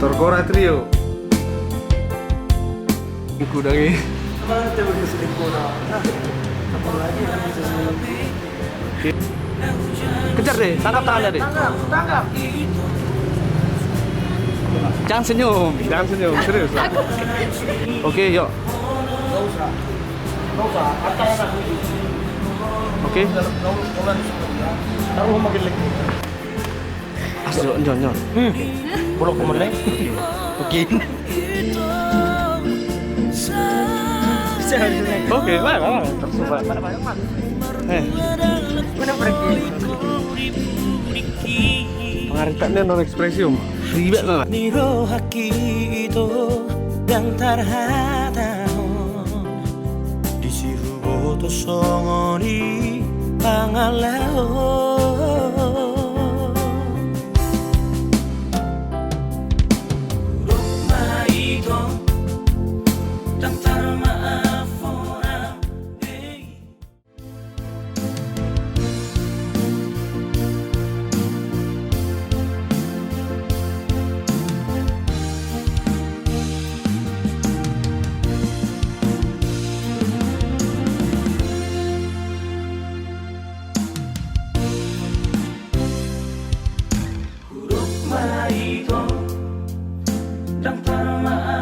Torgora Trio. Kudangi. Kejar deh, tangkap tangannya deh. Tangkap. Jangan senyum, serius lah. Oke, yuk. Nggak usah. Atas. Oke. Taruh makin lagi. Asal nyon. Bulok ko lagi. Oke. Oke, mana? Tercoba. Mana pergi? Pengaritaannya non ekspresium. Ribet lah. Niro haki itu yang terhadap di sirubo to songoni pangalao rumah itu yang termaafora. Huruf ma itu dan termaaf.